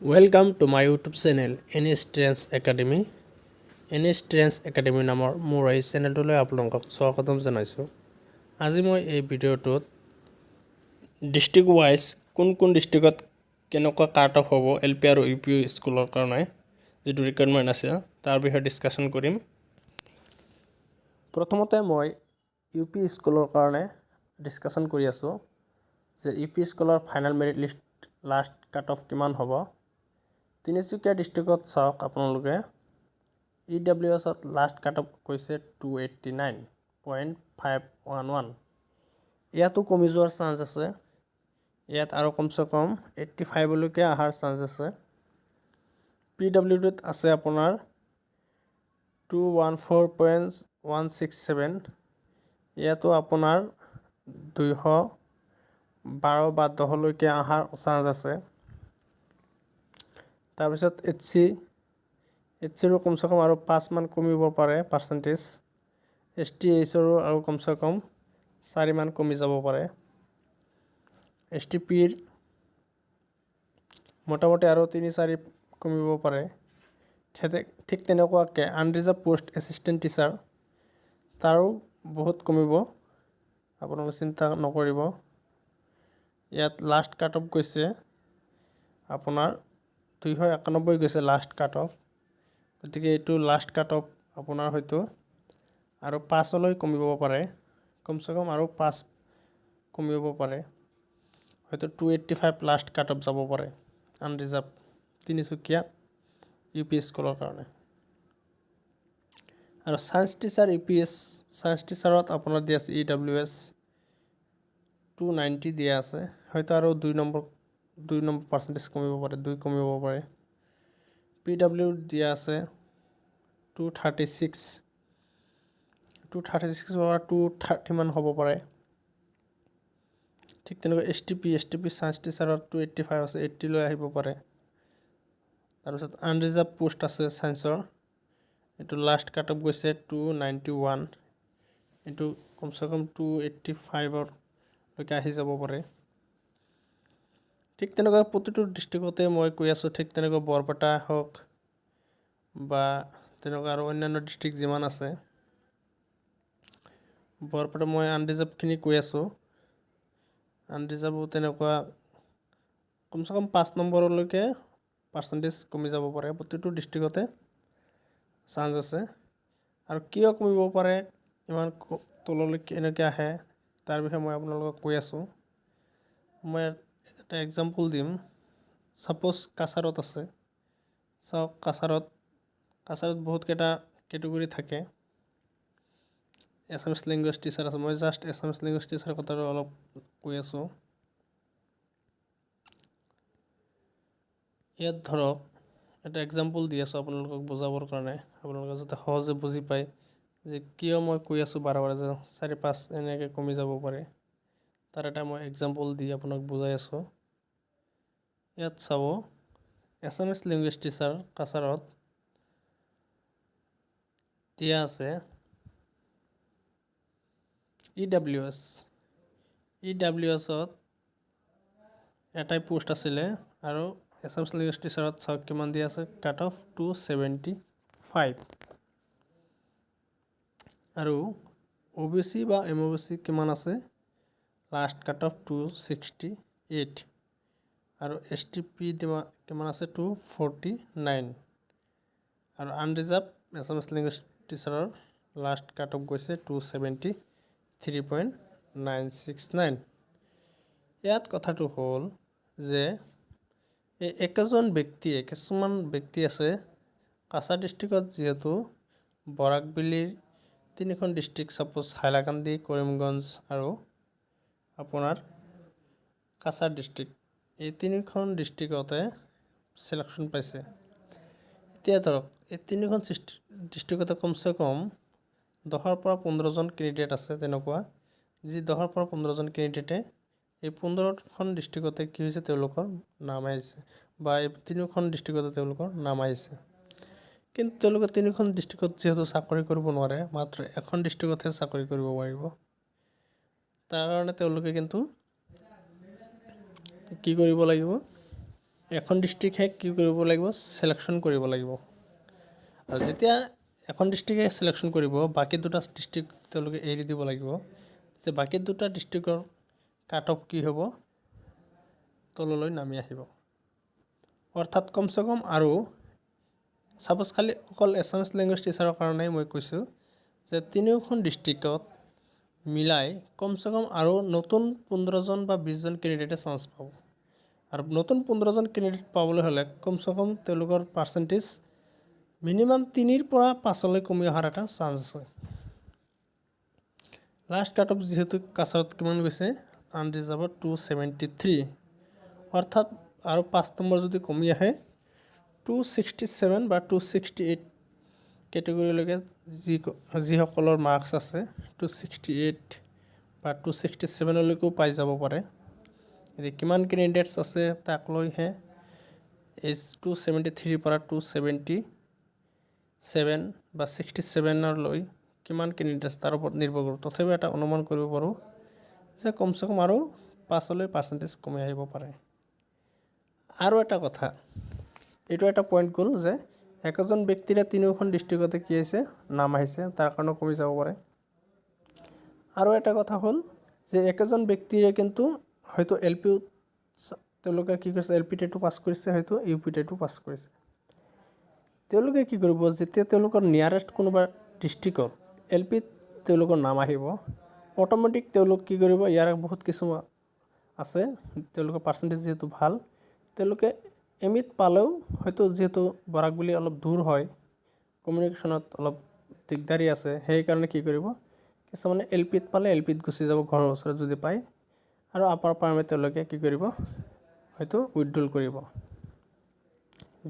Welcome to my YouTube channel NS Trends Academy. NS Trends Academy নামৰ মোৰ এই চেনেলটোলৈ আপোনালোকক স্বাগতম জনাইছোঁ। আজি মই এই ভিডিঅ'টোত ডিষ্ট্ৰিক্ট ৱাইজ কোন ডিষ্ট্ৰিক্টত কেনেকুৱা কাট অফ হ'ব LP আৰু UP স্কুলৰ কাৰণে যেটো ৰিকোয়াৰমেন্ট আছে তাৰ বিষয়ে ডিসকাশন কৰিম। প্ৰথমতে মই UP স্কুলৰ কাৰণে ডিসকাশন কৰি আছোঁ যে UP স্কুলৰ final merit list last cut of কিমান হ'ব। তিনিচুকীয়া ডিস্ট্ৰিক্টত চাওক আপোনালোকে EWS to last cut of কৈছে 289.511 ইয়াতো কমি যোৱাৰ চান্স আছে। ইয়াত আৰু কমসে কম 85 লৈকে আহাৰ চান্স আছে। PW ত আছে আপোনাৰ 214.167 ইয়াতো আপোনাৰ 212 বা 10 লৈকে আহাৰ চান্স আছে। তাৰপিছত HC ৰো কমসে কম আৰু 5 মান কমিব পাৰে পাৰ্সেন্টেজ। STH ৰো আৰু কমসে কম 4 মান কমি যাব পাৰে। STP ৰ মোটামুটি আৰু 3-4 কমিব পাৰে। ঠিক তেনেকুৱাকৈ আনৰিজাৰ্ভ পোষ্ট এসিস্ট্যান্ট টিচাৰ তাৰো বহুত কমিব, আপোনালোকে চিন্তা নকৰিব। ইয়াত লাষ্ট কাট অফ গৈছে আপোনাৰ 291 গৈছে লাষ্ট কাট অফ। গতিকে এইটো লাষ্ট কাট অফ আপোনাৰ হয়তো আৰু 5 লৈ কমিব পাৰে, কমসে কম আৰু 5 কমিব পাৰে, হয়তো 285 লাষ্ট কাট অফ যাব পাৰে আনৰিজাৰ্ভ তিনিচুকীয়া UP স্কুলৰ কাৰণে। আৰু সায়েন্স টিচাৰ UPS সায়েন্স টিচাৰত আপোনাৰ দিয়া আছে EWS 290 দিয়া আছে, হয়তো আৰু 2 নম্বৰ পাৰ্সেন্টেজ কমিব পাৰে, 2 কমিব পাৰে। PW দিয়া আছে 236 পৰা 230 মান হ'ব পাৰে। ঠিক তেনেকৈ STP সায়েন্স টিচাৰত 285 আছে, 80 লৈ আহিব পাৰে। তাৰপিছত আনৰিজাৰ্ভ পোষ্ট আছে সায়েন্সৰ, এটো লাষ্ট কাট অফ গৈছে 291, এটো কমসে কম 285 লৈকে আহি যাব পাৰে। ঠিক তেনেকৈ প্ৰতিটো ডিস্ট্ৰিক্টতে মই কৈ আছোঁ, ঠিক তেনেকৈ বৰপেটা হওক বা তেনেকুৱা আৰু অন্যান্য ডিস্ট্ৰিক্ট যিমান আছে। বৰপেটা মই আনৰিজাৰ্ভ খিনি কৈ আছোঁ, আনৰিজাৰ্ভ তেনেকুৱা কমসে কম 5 নম্বৰলৈকে পাৰ্সেন্টেজ কমি যাব পাৰে। প্ৰতিটো ডিস্ট্ৰিক্টতে চান্স আছে। আৰু কিয় কমিব পাৰে ইমান তললৈকে এনেকৈ আহে তাৰ বিষয়ে মই আপোনালোকক কৈ আছোঁ। মই এটা এক্সাম্পল দিম। সাপোজ কাছাৰত আছে, চাওক কাছাৰত বহুত কেইটা কেটেগৰী থাকে। এছামিছ লেংগুৱেজ টিচাৰ আছে, মই জাষ্ট এছামিছ লেংগুৱেজ টিচাৰ কথাটো অলপ কৈ আছোঁ। ইয়াত ধৰক এটা এক্সাম্পল দি আছোঁ আপোনালোকক বুজাবৰ কাৰণে, আপোনালোকে যাতে সহজে বুজি পায় যে কিয় মই কৈ আছোঁ বাৰে যে 4-5 এনেকৈ কমি যাব পাৰে। তাৰ এটা মই এক্সাম্পল দি আপোনাক বুজাই আছোঁ। ইয়াত চাব এছামিছ লেংগুৱেজ টিচাৰ কাছাৰত দিয়া আছে EWS ত এটাই পোষ্ট আছিলে আৰু এছামিছ লেংগুৱেজ টিচাৰত চাওক কিমান দিয়া আছে কাট অফ 275 আৰু OBC বা MOBC কিমান আছে লাষ্ট কাট অফ 268 আৰু STP কিমান আছে 249 আৰু আনৰিজাৰ্ভ এছামিছ লেংগুৱেজ টিচাৰৰ লাষ্ট কাট অফ গৈছে 273.969। ইয়াত কথাটো হ'ল যে এই একজন ব্যক্তিয়ে কিছুমান ব্যক্তি আছে কাছাৰ ডিস্ট্ৰিক্টত, যেহেতু বৰাকবিলিৰ 3খন ডিস্ট্ৰিক্ট সাপোজ হাইলাকান্দি, কৰিমগঞ্জ আৰু আপোনাৰ কাছাৰ ডিস্ট্ৰিক্ট, এই 3খন ডিস্ট্ৰিক্টতে সিলেকশন পাইছে। এতিয়া ধৰক এই 3খন ডিস্ট্ৰিক্টতে কমসে কম 10 পৰা 15 জন ক্যান্ডিডেট আছে। তেনেকুৱা যি 10 পৰা 15 জন ক্যান্ডিডেটে এই 15খন ডিস্ট্ৰিক্টতে কি হৈছে তেওঁলোকৰ নাম আহিছে, বা এই 3খন ডিস্ট্ৰিক্টতে তেওঁলোকৰ নাম আহিছে। কিন্তু তেওঁলোকে 3খন ডিস্ট্ৰিক্টত যেহেতু চাকৰি কৰিব নোৱাৰে, মাত্ৰ এখন ডিস্ট্ৰিক্টতে চাকৰি কৰিব পাৰিব। তাৰ কাৰণে তেওঁলোকে কিন্তু কি কৰিব লাগিব, এখন ডিষ্ট্ৰিক্টহে কি কৰিব লাগিব সিলেকশ্যন কৰিব লাগিব আৰু যেতিয়া এখন ডিষ্ট্ৰিক্টে সিলেকশ্যন কৰিব বাকি দুটা ডিষ্ট্ৰিক্ট তেওঁলোকে এৰি দিব লাগিব তেতিয়া বাকি দুটা ডিষ্ট্ৰিক্টৰ কাট অফ কি হ'ব তললৈ নামি আহিব অৰ্থাৎ কমসে কম আৰু সাপোজ খালি অকল এছামিছ লেংগুৱেজ টিচাৰৰ কাৰণে মই কৈছোঁ যে তিনিওখন ডিষ্ট্ৰিক্টত মিলাই কমসে কম আৰু নতুন 15 জন বা 20 জন ক্যান্ডিডেটে চান্স পাব আৰু নতুন 15 জন ক্যান্ডিডেট পাবলৈ হ'লে কমসে কম তেওঁলোকৰ পাৰ্চেন্টেজ মিনিমাম 3 পৰা 5 লৈ কমি অহাৰ এটা চান্স আছে লাষ্ট কাট অফ যেহেতু কাছাৰত কিমান গৈছে আনৰিজাৰ্ভত 273 অৰ্থাৎ আৰু 5 নম্বৰ যদি কমি আহে 267 বা 268 কেটেগৰীলৈকে যিসকলৰ মাৰ্কছ আছে 268 বা 267 লৈকেও পাই যাব পাৰে এতিয়া কিমান ক্যান্ডিডেটস আছে তাক লৈহে এজ 273 পৰা 277 বা 67 লৈ কিমান ক্যান্ডিডেটস তাৰ ওপৰত নিৰ্ভৰ কৰে তথাপি এটা অনুমান কৰিব পাৰো যে কমসে কম আৰু 5 লৈ পাৰ্চেন্টেজ কমি আহিব পাৰে আৰু এটা কথা এইটো এটা পইণ্ট গ'ল যে একজন ব্যক্তিৰে তিনিওখন ডিষ্ট্ৰিক্টতে কি আছে নাম আহিছে তাৰ কাৰণে কমি যাব পাৰে আৰু এটা কথা হ'ল যে একজন ব্যক্তিৰে কিন্তু হয়তো এলপি তেওঁলোকে কি কৰিছে এলপি টেটো পাছ কৰিছে হয়তো ইউপি টেটো পাছ কৰিছে তেওঁলোকে কি কৰিব যেতিয়া তেওঁলোকৰ নিয়াৰেষ্ট কোনোবা ডিষ্ট্ৰিক্টত এলপি তেওঁলোকৰ নাম আহিব অটোমেটিক তেওঁলোক কি কৰিব ইয়াৰ বহুত কিছু আছে তেওঁলোকৰ পাৰ্চেন্টেজ যেহেতু ভাল তেওঁলোকে এমিত পালেও হয়তো যেহেতু বৰাক বুলি অলপ দূৰ হয় কমিউনিকেশ্যনত অলপ দিগদাৰি আছে সেই কাৰণে কি কৰিব কিছুমানে এলপিত পালে এলপিত গুচি যাব ঘৰৰ ওচৰত যদি পায় আৰু আপাৰ প্ৰাইমেৰী তেওঁলোকে কি কৰিব হয়তো উইথড্ৰল কৰিব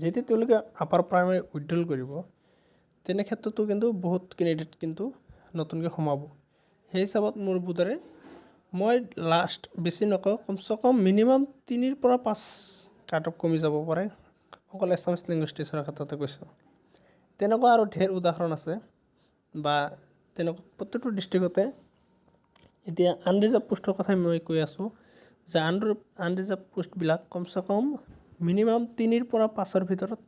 যেতিয়া তেওঁলোকে আপাৰ প্ৰাইমেৰী উইথড্ৰল কৰিব তেনে ক্ষেত্ৰতো কিন্তু বহুত ক্যান্ডিডেট কিন্তু নতুনকৈ সোমাব সেই হিচাপত মোৰ বুধৰে মই লাষ্ট বেছি নকওঁ কমসে কম মিনিমাম 3 পৰা 5 কাট অফ কমি যাব পাৰে অকল এছামিছ লেংগুৱেজ টিচাৰৰ ক্ষেত্ৰতে কৈছোঁ তেনেকুৱা আৰু ঢেৰ উদাহৰণ আছে বা তেনেকুৱা প্ৰত্যেকটো ডিষ্ট্ৰিক্টতে এতিয়া আনৰিজাৰ্ভ পোষ্টৰ কথা মই কৈ আছোঁ যে আনৰিজাৰ্ভ পোষ্টবিলাক কমসে কম মিনিমাম 3 পৰা 5ৰ ভিতৰত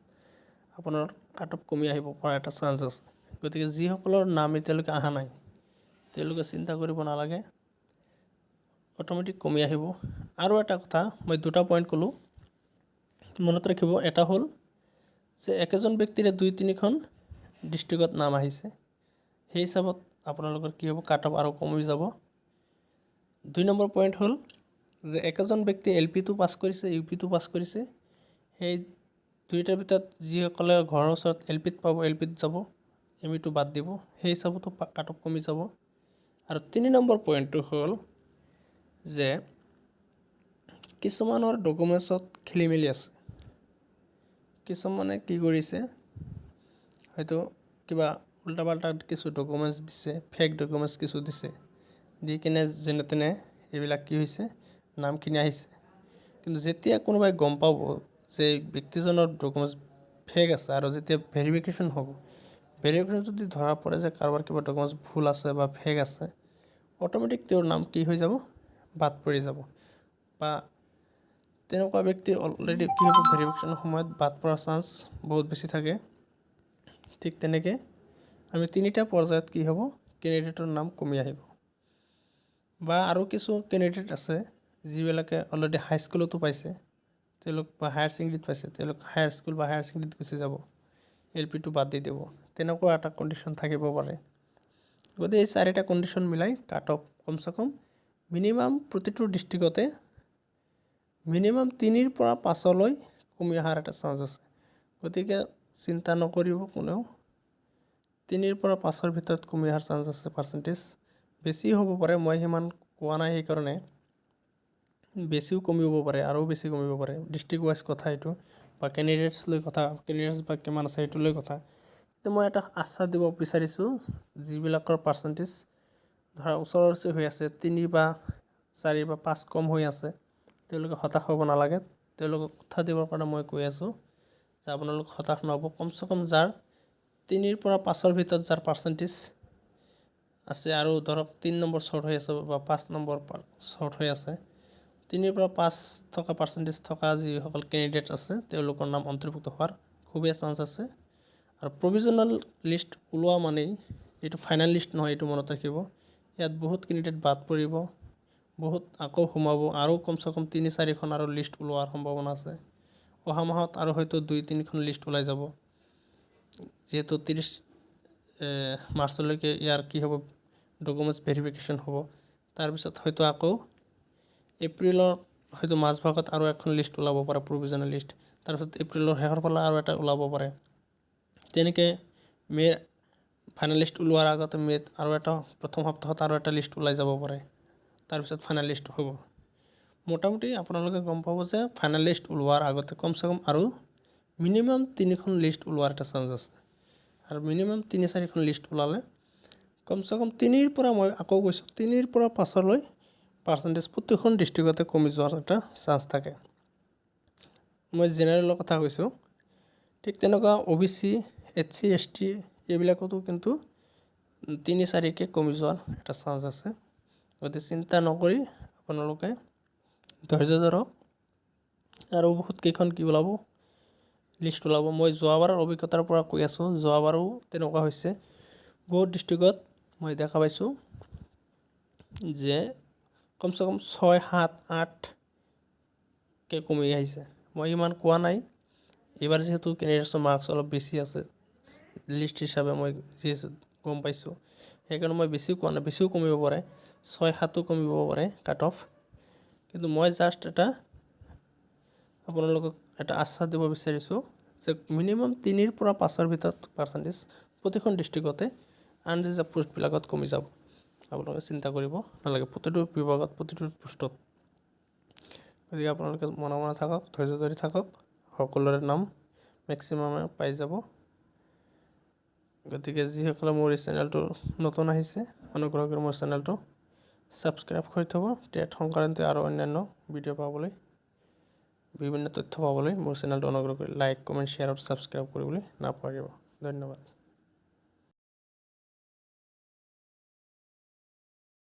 আপোনাৰ কাট অফ কমি আহিব পৰা এটা চান্স আছে গতিকে যিসকলৰ নাম এতিয়ালৈকে অহা নাই তেওঁলোকে চিন্তা কৰিব নালাগে অটোমেটিক কমি আহিব আৰু এটা কথা মই দুটা পইণ্ট ক'লোঁ মনত ৰাখিব এটা হ'ল যে একজন ব্যক্তিৰে 2-3খন ডিষ্ট্ৰিক্টত নাম আহিছে সেই হিচাপত আপোনালোকৰ কি হ'ব কাট অফ আৰু কমি যাব 2 নম্বৰ পইণ্ট হ'ল যে একজন ব্যক্তি এলপিটো পাছ কৰিছে ইউপিটো পাছ কৰিছে সেই দুইটাৰ ভিতৰত যিসকলে ঘৰৰ ওচৰত এলপিত পাব এলপিত যাব এমিটো বাদ দিব সেই হিচাপতো কাট অফ কমি যাব আৰু 3 নম্বৰ পইণ্টটো হ'ল যে কিছুমানৰ ডকুমেণ্টছত খেলিমেলি আছে কিছুমানে কি কৰিছে হয়তো কিবা উল্টাপাল্টা কিছু ডকুমেণ্টছ দিছে ফেক ডকুমেণ্টছ কিছু দিছে দি কিনে যেনে তেনে এইবিলাক কি হৈছে নামখিনি আহিছে কিন্তু যেতিয়া কোনোবাই গম পাব যে ব্যক্তিজনৰ ডকুমেণ্টছ ফেক আছে আৰু যেতিয়া ভেৰিফিকেশ্যন হ'ব ভেৰিফিকেশ্যন যদি ধৰা পৰে যে কাৰোবাৰ কিবা ডকুমেণ্টছ ভুল আছে বা ফেক আছে অটোমেটিক তেওঁৰ নাম কি হৈ যাব বাদ পৰি যাব বা তেনেকুৱা ব্যক্তি অলৰেডি কি হ'ব ভেৰিফিকেশ্যনৰ সময়ত বাদ পৰাৰ চান্স বহুত বেছি থাকে ঠিক তেনেকৈ আমি 3টা পৰ্যায়ত কি হ'ব ক্যান্ডিডেটৰ নাম কমি আহিব বা আৰু কিছু ক্যান্ডিডেট আছে যিবিলাকে অলৰেডি হাই স্কুলতো পাইছে তেওঁলোক বা হায়াৰ ছেকেণ্ডেৰীত পাইছে তেওঁলোক হায়াৰ স্কুল বা হায়াৰ ছেকেণ্ডেৰীত গুচি যাব এলপিটো বাদ দি দিব তেনেকুৱা এটা কণ্ডিশ্যন থাকিব পাৰে গতিকে এই 4টা কণ্ডিশ্যন মিলাই কাট অফ কমসে কম মিনিমাম প্ৰতিটো ডিষ্ট্ৰিক্টতে মিনিমাম 3 পৰা 5 লৈ কমি অহাৰ এটা চান্স আছে গতিকে চিন্তা নকৰিব কোনেও 3 পৰা 5ৰ ভিতৰত কমি অহাৰ চান্স আছে পাৰ্চেন্টেজ বেছি হ'ব পাৰে মই সিমান কোৱা নাই সেইকাৰণে বেছিও কমিব পাৰে আৰু বেছি কমিব পাৰে ডিষ্ট্ৰিক্ট ওয়াইজ কথা এইটো বা ক্যান্ডিডেটস লৈ কথা ক্যান্ডিডেটস বা কিমান আছে এইটো লৈ কথা তো মই এটা আশ্বাস দিব বিচাৰিছোঁ যিবিলাকৰ পাৰ্চেন্টেজ ধৰা ওচৰৰচি হৈ আছে 3 বা 4 বা 5 কম হৈ আছে তেওঁলোকে হতাশ হ'ব নালাগে তেওঁলোকক উৎসাহ দিবৰ কাৰণে মই কৈ আছোঁ যে আপোনালোক হতাশ নহ'ব কমসে কম যাৰ 3 পৰা 5ৰ ভিতৰত যাৰ পাৰ্চেন্টেজ আছে আৰু ধৰক 3 নম্বৰ শৰ্ট হৈ আছে বা 5 নম্বৰ শৰ্ট হৈ আছে 3 পৰা 5 থকা পাৰ্চেণ্টেজ থকা যিসকল কেণ্ডিডেট আছে তেওঁলোকৰ নাম অন্তৰ্ভুক্ত হোৱাৰ খুবেই চান্স আছে। আৰু প্ৰভিজনেল লিষ্ট ওলোৱা মানেই এইটো ফাইনেল লিষ্ট নহয়, এইটো মনত ৰাখিব। ইয়াত বহুত কেণ্ডিডেট বাদ পৰিব, বহুত আকৌ সোমাব, আৰু কমচে কম 3-4খন আৰু লিষ্ট ওলোৱাৰ সম্ভাৱনা আছে। অহা মাহত আৰু হয়তো 2-3খন লিষ্ট ওলাই যাব, যিহেতু 30 মাৰ্চলৈকে ইয়াৰ কি হ'ব, ডকুমেণ্টছ ভেৰিফিকেশ্যন হ'ব। তাৰপিছত হয়তো আকৌ এপ্ৰিলৰ হয়তো মাজভাগত আৰু এখন লিষ্ট ওলাব পাৰে, প্ৰভিজনেল লিষ্ট। তাৰপিছত এপ্ৰিলৰ শেষৰ ফালে আৰু এটা ওলাব পাৰে। তেনেকৈ মে'ৰ ফাইনেল লিষ্ট ওলোৱাৰ আগতে মে'ত আৰু এটা প্ৰথম সপ্তাহত আৰু এটা লিষ্ট ওলাই যাব পাৰে, তাৰপিছত ফাইনেল লিষ্ট হ'ব। মোটামুটি আপোনালোকে গম পাব যে ফাইনেল লিষ্ট ওলোৱাৰ আগতে কমচে কম আৰু মিনিমাম 3খন লিষ্ট ওলোৱাৰ এটা চান্স আছে। আৰু মিনিমাম 3-4খন লিষ্ট ওলালে কমচে কম 3ৰ পৰা, মই আকৌ কৈছোঁ, 3ৰ পৰা 5লৈ পাৰ্চেণ্টেজ প্ৰতিখন ডিষ্ট্ৰিক্টতে কমি যোৱাৰ এটা চান্স থাকে। মই জেনেৰেলৰ কথা কৈছোঁ। ঠিক তেনেকুৱা OBC, SC, ST এইবিলাকতো কিন্তু 3-4কৈ কমি যোৱাৰ এটা চান্স আছে। গতিকে চিন্তা নকৰি আপোনালোকে ধৈৰ্য ধৰক, আৰু বহুত কেইখন কি ওলাব, লিষ্ট ওলাব। মই যোৱাবাৰৰ অভিজ্ঞতাৰ পৰা কৈ আছোঁ, যোৱাবাৰো তেনেকুৱা হৈছে। বহুত ডিষ্ট্ৰিক্টত মই দেখা পাইছোঁ যে কমচে কম 6-7-8কৈ কমি আহিছে। মই ইমান কোৱা নাই, এইবাৰ যিহেতু কেণ্ডিডেটছৰ মাৰ্কছ অলপ বেছি আছে লিষ্ট হিচাপে, মই যিহেতু গম পাইছোঁ, সেইকাৰণে মই বেছি কোৱা নাই। বেছিও কমিব পাৰে, 6-7ও কমিব পাৰে কাট অফ। কিন্তু মই জাষ্ট এটা আপোনালোকক এটা আশ্বাস দিব বিচাৰিছোঁ যে মিনিমাম 3ৰ পৰা 5ৰ ভিতৰত পাৰ্চেণ্টেজ প্ৰতিখন ডিষ্ট্ৰিক্টতে আনৰিজাৰ্ভ পোষ্টবিলাকত কমি যাব। আপোনালোকে চিন্তা কৰিব নালাগে, প্ৰতিটো বিভাগত, প্ৰতিটো পোষ্টত। গতিকে আপোনালোকে মনে মনে থাকক, ধৈৰ্য ধৰি থাকক, সকলোৰে নাম মেক্সিমামে পাই যাব। গতিকে যিসকলে মোৰ এই চেনেলটো নতুন আহিছে, অনুগ্ৰহ কৰি মোৰ চেনেলটো ছাবস্ক্ৰাইব কৰি থ'ব। টেট সংক্ৰান্তীয় আৰু অন্যান্য ভিডিঅ' পাবলৈ, বিভিন্ন তথ্য পাবলৈ মোৰ চেনেলটো অনুগ্ৰহ কৰি লাইক, কমেণ্ট, শ্বেয়াৰ আৰু ছাবস্ক্ৰাইব কৰিবলৈ নাপাহৰিব। ধন্যবাদ।